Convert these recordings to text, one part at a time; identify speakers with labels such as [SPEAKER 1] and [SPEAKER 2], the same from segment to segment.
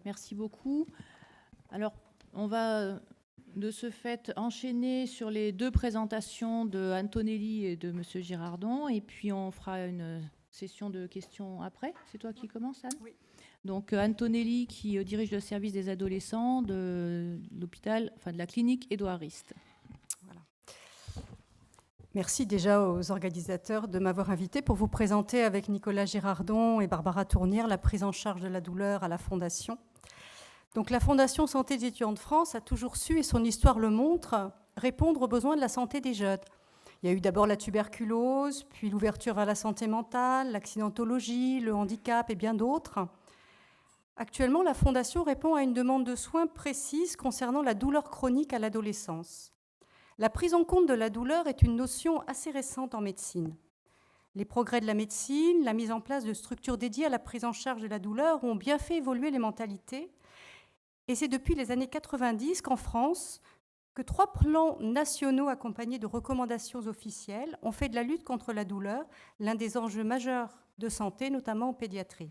[SPEAKER 1] Merci beaucoup. Alors, on va de ce fait enchaîner sur les deux présentations de Antonelli et de M. Girardon, et puis on fera une session de questions après. C'est toi qui commences, Anne ?
[SPEAKER 2] Oui.
[SPEAKER 1] Donc Antonelli qui dirige le service des adolescents de l'hôpital, enfin de la clinique Édouard Rist.
[SPEAKER 2] Voilà. Merci déjà aux organisateurs de m'avoir invité pour vous présenter avec Nicolas Girardon et Barbara Tournière la prise en charge de la douleur à la Fondation. Donc la Fondation Santé des étudiants de France a toujours su, et son histoire le montre, répondre aux besoins de la santé des jeunes. Il y a eu d'abord la tuberculose, puis l'ouverture vers la santé mentale, l'accidentologie, le handicap et bien d'autres. Actuellement, la Fondation répond à une demande de soins précise concernant la douleur chronique à l'adolescence. La prise en compte de la douleur est une notion assez récente en médecine. Les progrès de la médecine, la mise en place de structures dédiées à la prise en charge de la douleur ont bien fait évoluer les mentalités. Et c'est depuis les années 90 qu'en France, que 3 plans nationaux accompagnés de recommandations officielles ont fait de la lutte contre la douleur l'un des enjeux majeurs de santé, notamment en pédiatrie.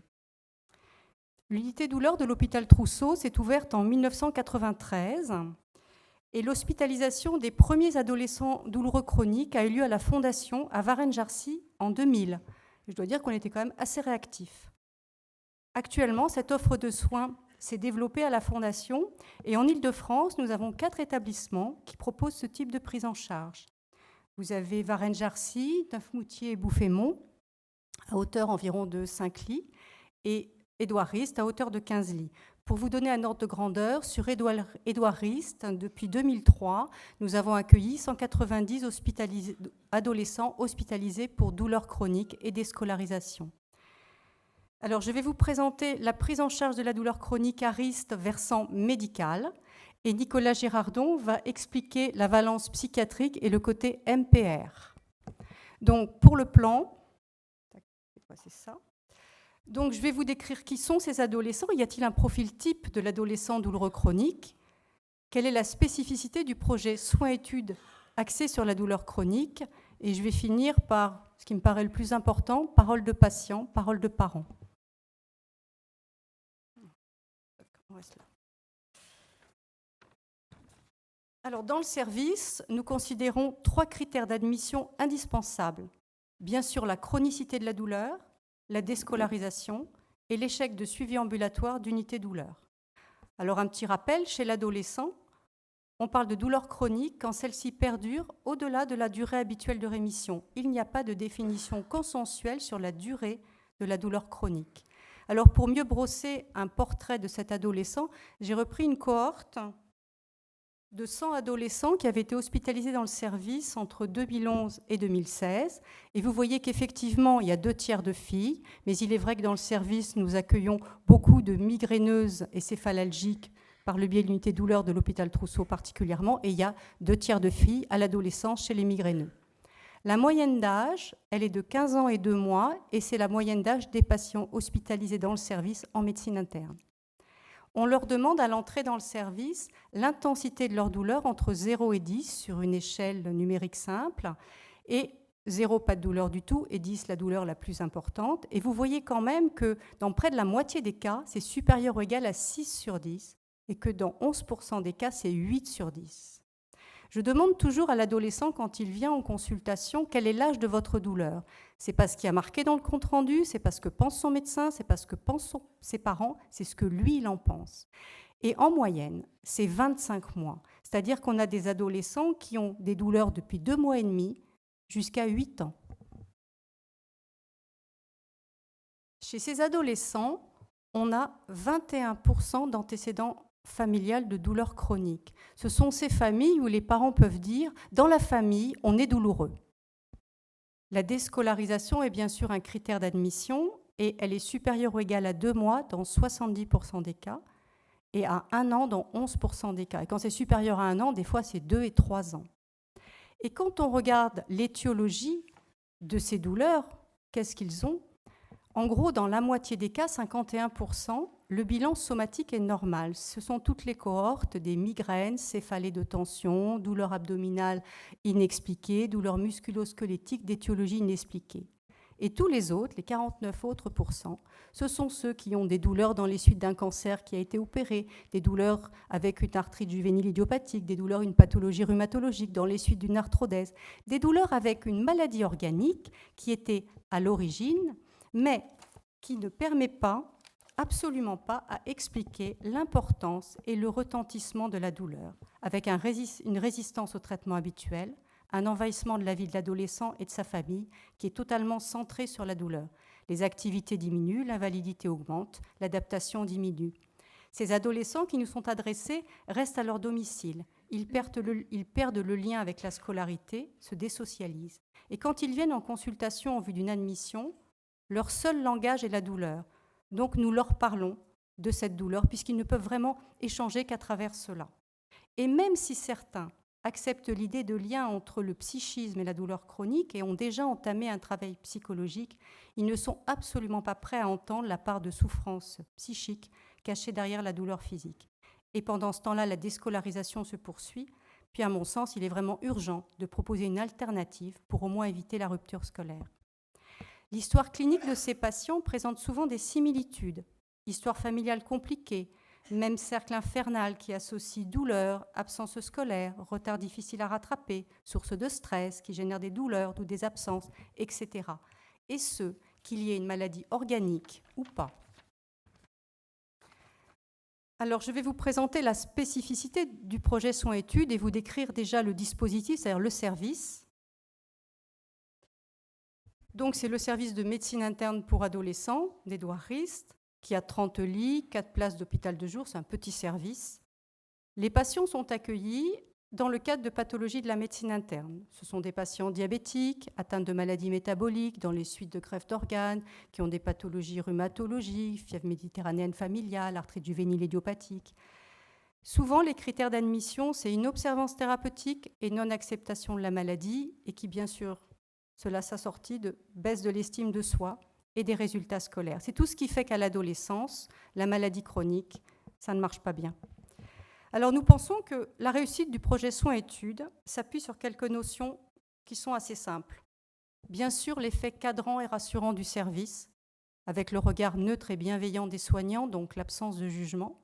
[SPEAKER 2] L'unité douleur de l'hôpital Trousseau s'est ouverte en 1993 et l'hospitalisation des premiers adolescents douloureux chroniques a eu lieu à la Fondation à Varennes-Jarcy en 2000. Je dois dire qu'on était quand même assez réactifs. Actuellement, cette offre de soins s'est développée à la Fondation et en Île-de-France, nous avons 4 établissements qui proposent ce type de prise en charge. Vous avez Varennes-Jarcy, Neufmoutier et Bouffémont, à hauteur environ de 5 lits, et Édouard Rist à hauteur de 15 lits. Pour vous donner un ordre de grandeur, sur Édouard Rist, depuis 2003, nous avons accueilli 190 adolescents hospitalisés pour douleurs chroniques et déscolarisation. Alors, je vais vous présenter la prise en charge de la douleur chronique à Rist versant médical, et Nicolas Girardon va expliquer la valence psychiatrique et le côté MPR. Donc, pour le plan, c'est ça. Donc, je vais vous décrire qui sont ces adolescents. Y a-t-il un profil type de l'adolescent douloureux chronique ? Quelle est la spécificité du projet soins-études axé sur la douleur chronique ? Et je vais finir par ce qui me paraît le plus important, parole de patient, parole de parents. Alors, dans le service, nous considérons 3 critères d'admission indispensables. Bien sûr, la chronicité de la douleur, la déscolarisation et l'échec de suivi ambulatoire d'unité douleur. Alors, un petit rappel, chez l'adolescent, on parle de douleur chronique quand celle-ci perdure au-delà de la durée habituelle de rémission. Il n'y a pas de définition consensuelle sur la durée de la douleur chronique. Alors, pour mieux brosser un portrait de cet adolescent, j'ai repris une cohorte de 100 adolescents qui avaient été hospitalisés dans le service entre 2011 et 2016. Et vous voyez qu'effectivement, il y a 2 tiers de filles, mais il est vrai que dans le service, nous accueillons beaucoup de migraineuses et céphalalgiques par le biais de l'unité douleur de l'hôpital Trousseau particulièrement, et il y a 2 tiers de filles à l'adolescence chez les migraineux. La moyenne d'âge, elle est de 15 ans et 2 mois, et c'est la moyenne d'âge des patients hospitalisés dans le service en médecine interne. On leur demande à l'entrée dans le service l'intensité de leur douleur entre 0 et 10 sur une échelle numérique simple, et 0 pas de douleur du tout et 10 la douleur la plus importante. Et vous voyez quand même que dans près de la moitié des cas, c'est supérieur ou égal à 6 sur 10 et que dans 11% des cas, c'est 8 sur 10. Je demande toujours à l'adolescent, quand il vient en consultation, quel est l'âge de votre douleur. C'est pas ce qui a marqué dans le compte-rendu, c'est pas ce que pense son médecin, c'est pas ce que pensent ses parents, c'est ce que lui, il en pense. Et en moyenne, c'est 25 mois. C'est-à-dire qu'on a des adolescents qui ont des douleurs depuis 2 mois et demi jusqu'à 8 ans. Chez ces adolescents, on a 21% d'antécédents familial de douleur chronique. Ce sont ces familles où les parents peuvent dire « dans la famille, on est douloureux ». La déscolarisation est bien sûr un critère d'admission et elle est supérieure ou égale à 2 mois dans 70% des cas et à 1 an dans 11% des cas. Et quand c'est supérieur à 1 an, des fois c'est 2 et 3 ans. Et quand on regarde l'étiologie de ces douleurs, qu'est-ce qu'ils ont ? En gros, dans la moitié des cas, 51%, le bilan somatique est normal. Ce sont toutes les cohortes des migraines, céphalées de tension, douleurs abdominales inexpliquées, douleurs musculo-squelettiques d'étiologie inexpliquée. Et tous les autres, les 49 autres %, ce sont ceux qui ont des douleurs dans les suites d'un cancer qui a été opéré, des douleurs avec une arthrite juvénile idiopathique, des douleurs, une pathologie rhumatologique dans les suites d'une arthrodèse, des douleurs avec une maladie organique qui était à l'origine, mais qui ne permet pas, absolument pas, à expliquer l'importance et le retentissement de la douleur, avec une résistance au traitement habituel, un envahissement de la vie de l'adolescent et de sa famille qui est totalement centré sur la douleur. Les activités diminuent, l'invalidité augmente, l'adaptation diminue. Ces adolescents qui nous sont adressés restent à leur domicile. Ils perdent le lien avec la scolarité, se désocialisent. Et quand ils viennent en consultation en vue d'une admission, leur seul langage est la douleur. Donc nous leur parlons de cette douleur puisqu'ils ne peuvent vraiment échanger qu'à travers cela. Et même si certains acceptent l'idée de lien entre le psychisme et la douleur chronique et ont déjà entamé un travail psychologique, ils ne sont absolument pas prêts à entendre la part de souffrance psychique cachée derrière la douleur physique. Et pendant ce temps-là, la déscolarisation se poursuit. Puis, à mon sens, il est vraiment urgent de proposer une alternative pour au moins éviter la rupture scolaire. L'histoire clinique de ces patients présente souvent des similitudes. Histoire familiale compliquée, même cercle infernal qui associe douleur, absence scolaire, retard difficile à rattraper, source de stress qui génère des douleurs ou des absences, etc. Et ce, qu'il y ait une maladie organique ou pas. Alors, je vais vous présenter la spécificité du projet soins-études et vous décrire déjà le dispositif, c'est-à-dire le service. Donc, c'est le service de médecine interne pour adolescents d'Édouard Rist, qui a 30 lits, 4 places d'hôpital de jour, c'est un petit service. Les patients sont accueillis dans le cadre de pathologies de la médecine interne. Ce sont des patients diabétiques, atteints de maladies métaboliques, dans les suites de greffe d'organes, qui ont des pathologies rhumatologiques, fièvre méditerranéenne familiale, arthrite juvénile idiopathique. Souvent, les critères d'admission, c'est une observance thérapeutique et non-acceptation de la maladie, et qui, bien sûr, cela s'assortit de baisse de l'estime de soi et des résultats scolaires. C'est tout ce qui fait qu'à l'adolescence, la maladie chronique, ça ne marche pas bien. Alors nous pensons que la réussite du projet soins-études s'appuie sur quelques notions qui sont assez simples. Bien sûr, l'effet cadrant et rassurant du service, avec le regard neutre et bienveillant des soignants, donc l'absence de jugement.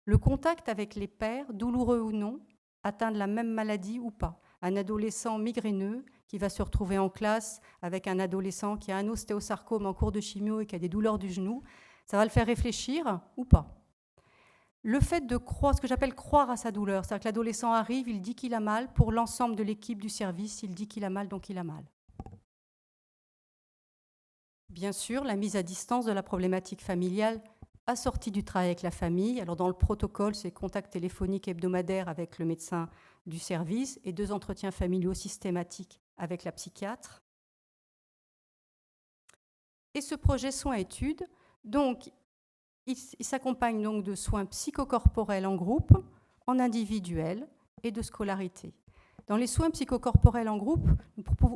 [SPEAKER 2] Le contact avec les pairs, douloureux ou non, atteints de la même maladie ou pas. Un adolescent migraineux qui va se retrouver en classe avec un adolescent qui a un ostéosarcome en cours de chimio et qui a des douleurs du genou, ça va le faire réfléchir ou pas. Le fait de croire, ce que j'appelle croire à sa douleur, c'est-à-dire que l'adolescent arrive, il dit qu'il a mal, pour l'ensemble de l'équipe du service, il dit qu'il a mal, donc il a mal. Bien sûr, la mise à distance de la problématique familiale assortie du travail avec la famille. Alors dans le protocole, c'est contact téléphonique hebdomadaire avec le médecin du service et 2 entretiens familiaux systématiques avec la psychiatre. Et ce projet soins-études, donc, il s'accompagne donc de soins psychocorporels en groupe, en individuel et de scolarité. Dans les soins psychocorporels en groupe,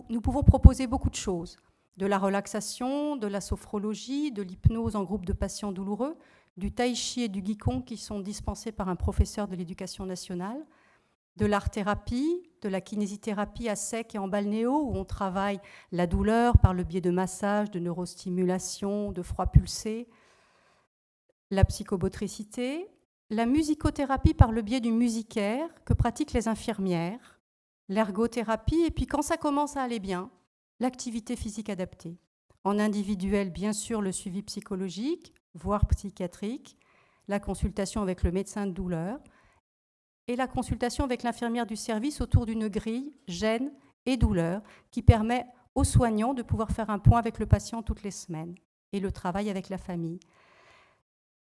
[SPEAKER 2] nous pouvons proposer beaucoup de choses. De la relaxation, de la sophrologie, de l'hypnose en groupe de patients douloureux, du tai chi et du qigong qui sont dispensés par un professeur de l'éducation nationale, de l'art-thérapie, de la kinésithérapie à sec et en balnéo, où on travaille la douleur par le biais de massages, de neurostimulation, de froid pulsé, la psychomotricité, la musicothérapie par le biais du musicaire que pratiquent les infirmières, l'ergothérapie, et puis quand ça commence à aller bien, l'activité physique adaptée. En individuel, bien sûr, le suivi psychologique, voire psychiatrique, la consultation avec le médecin de douleur et la consultation avec l'infirmière du service autour d'une grille gêne et douleur qui permet aux soignants de pouvoir faire un point avec le patient toutes les semaines et le travail avec la famille.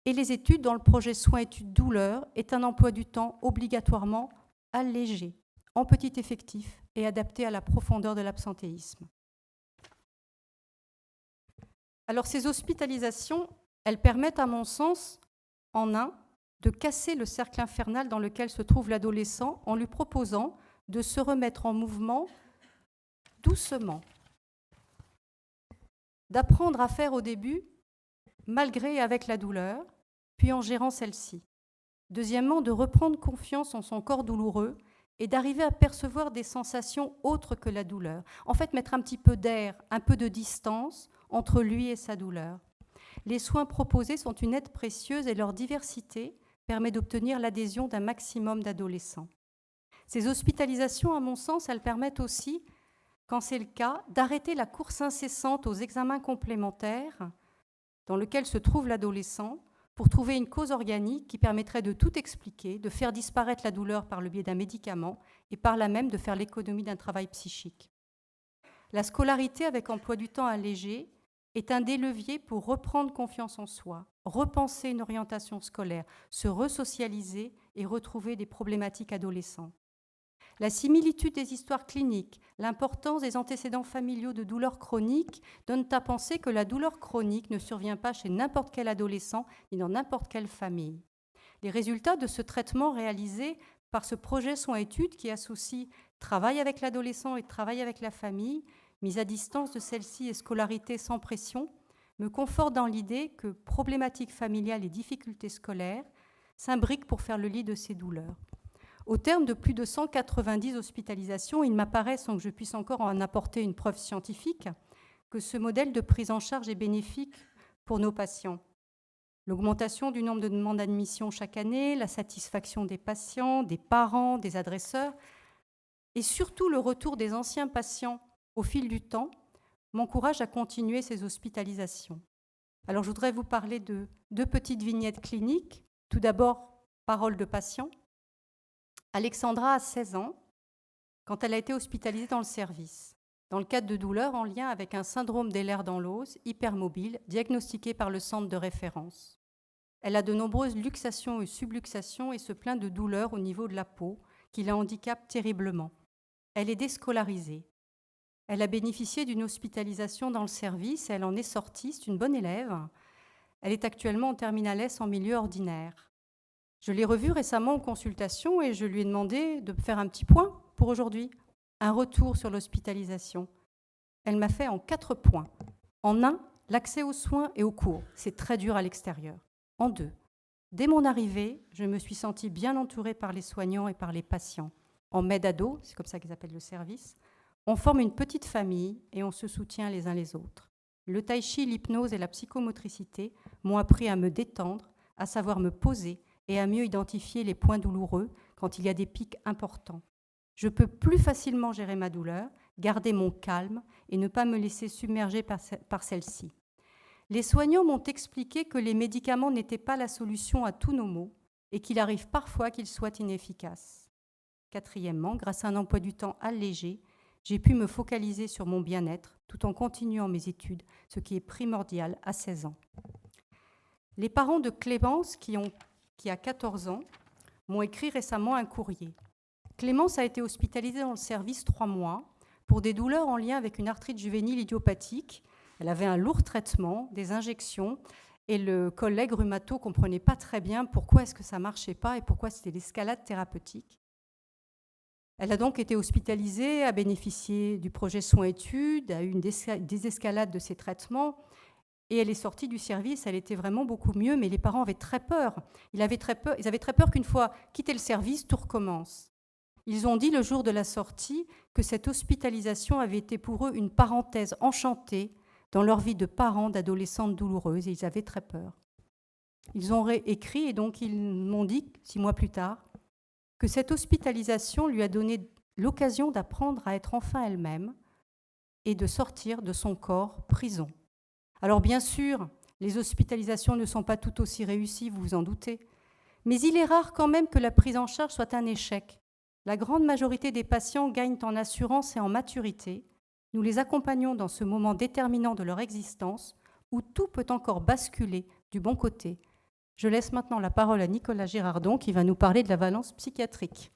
[SPEAKER 2] Et les études dans le projet soins-études douleur est un emploi du temps obligatoirement allégé, en petit effectif et adapté à la profondeur de l'absentéisme. Alors ces hospitalisations, elles permettent à mon sens, en un, de casser le cercle infernal dans lequel se trouve l'adolescent en lui proposant de se remettre en mouvement doucement, d'apprendre à faire au début malgré et avec la douleur, puis en gérant celle-ci. Deuxièmement, de reprendre confiance en son corps douloureux et d'arriver à percevoir des sensations autres que la douleur. En fait, mettre un petit peu d'air, un peu de distance entre lui et sa douleur. Les soins proposés sont une aide précieuse et leur diversité permet d'obtenir l'adhésion d'un maximum d'adolescents. Ces hospitalisations, à mon sens, elles permettent aussi, quand c'est le cas, d'arrêter la course incessante aux examens complémentaires dans lequel se trouve l'adolescent pour trouver une cause organique qui permettrait de tout expliquer, de faire disparaître la douleur par le biais d'un médicament et par là même de faire l'économie d'un travail psychique. La scolarité avec emploi du temps allégé est un des leviers pour reprendre confiance en soi, repenser une orientation scolaire, se resocialiser et retrouver des problématiques adolescentes. La similitude des histoires cliniques, l'importance des antécédents familiaux de douleurs chroniques donnent à penser que la douleur chronique ne survient pas chez n'importe quel adolescent ni dans n'importe quelle famille. Les résultats de ce traitement réalisé par ce projet soins-études qui associe travail avec l'adolescent et travail avec la famille, mise à distance de celle-ci et scolarité sans pression, me confortent dans l'idée que problématiques familiales et difficultés scolaires s'imbriquent pour faire le lit de ces douleurs. Au terme de plus de 190 hospitalisations, il m'apparaît, sans que je puisse encore en apporter une preuve scientifique, que ce modèle de prise en charge est bénéfique pour nos patients. L'augmentation du nombre de demandes d'admission chaque année, la satisfaction des patients, des parents, des adresseurs, et surtout le retour des anciens patients au fil du temps, m'encourage à continuer ces hospitalisations. Alors je voudrais vous parler de 2 petites vignettes cliniques. Tout d'abord, parole de patient. Alexandra a 16 ans quand elle a été hospitalisée dans le service, dans le cadre de douleurs en lien avec un syndrome d'Ehlers-Danlos hypermobile diagnostiqué par le centre de référence. Elle a de nombreuses luxations et subluxations et se plaint de douleurs au niveau de la peau qui la handicapent terriblement. Elle est déscolarisée. Elle a bénéficié d'une hospitalisation dans le service et elle en est sortie, c'est une bonne élève. Elle est actuellement en terminale S en milieu ordinaire. Je l'ai revue récemment en consultation et je lui ai demandé de faire un petit point pour aujourd'hui, un retour sur l'hospitalisation. Elle m'a fait en 4 points. En 1, l'accès aux soins et aux cours. C'est très dur à l'extérieur. En 2, dès mon arrivée, je me suis sentie bien entourée par les soignants et par les patients. En med-ado, c'est comme ça qu'ils appellent le service, on forme une petite famille et on se soutient les uns les autres. Le tai chi, l'hypnose et la psychomotricité m'ont appris à me détendre, à savoir me poser et à mieux identifier les points douloureux quand il y a des pics importants. Je peux plus facilement gérer ma douleur, garder mon calme et ne pas me laisser submerger par celle-ci. Les soignants m'ont expliqué que les médicaments n'étaient pas la solution à tous nos maux et qu'il arrive parfois qu'ils soient inefficaces. 4e, grâce à un emploi du temps allégé, j'ai pu me focaliser sur mon bien-être tout en continuant mes études, ce qui est primordial à 16 ans. Les parents de Clémence, qui a 14 ans, m'ont écrit récemment un courrier. Clémence a été hospitalisée dans le service 3 mois pour des douleurs en lien avec une arthrite juvénile idiopathique. Elle avait un lourd traitement, des injections, et le collègue rhumato ne comprenait pas très bien pourquoi est-ce que ça ne marchait pas et pourquoi c'était l'escalade thérapeutique. Elle a donc été hospitalisée, a bénéficié du projet soins-études, a eu une désescalade de ses traitements, et elle est sortie du service, elle était vraiment beaucoup mieux, mais les parents avaient très peur. Ils avaient très peur qu'une fois quitté le service, tout recommence. Ils ont dit le jour de la sortie que cette hospitalisation avait été pour eux une parenthèse enchantée dans leur vie de parents d'adolescentes douloureuses, et ils avaient très peur. Ils ont écrit, et donc ils m'ont dit, 6 mois plus tard, que cette hospitalisation lui a donné l'occasion d'apprendre à être enfin elle-même et de sortir de son corps prison. Alors bien sûr, les hospitalisations ne sont pas toutes aussi réussies, vous vous en doutez, mais il est rare quand même que la prise en charge soit un échec. La grande majorité des patients gagnent en assurance et en maturité. Nous les accompagnons dans ce moment déterminant de leur existence où tout peut encore basculer du bon côté. Je laisse maintenant la parole à Nicolas Girardon qui va nous parler de la valence psychiatrique.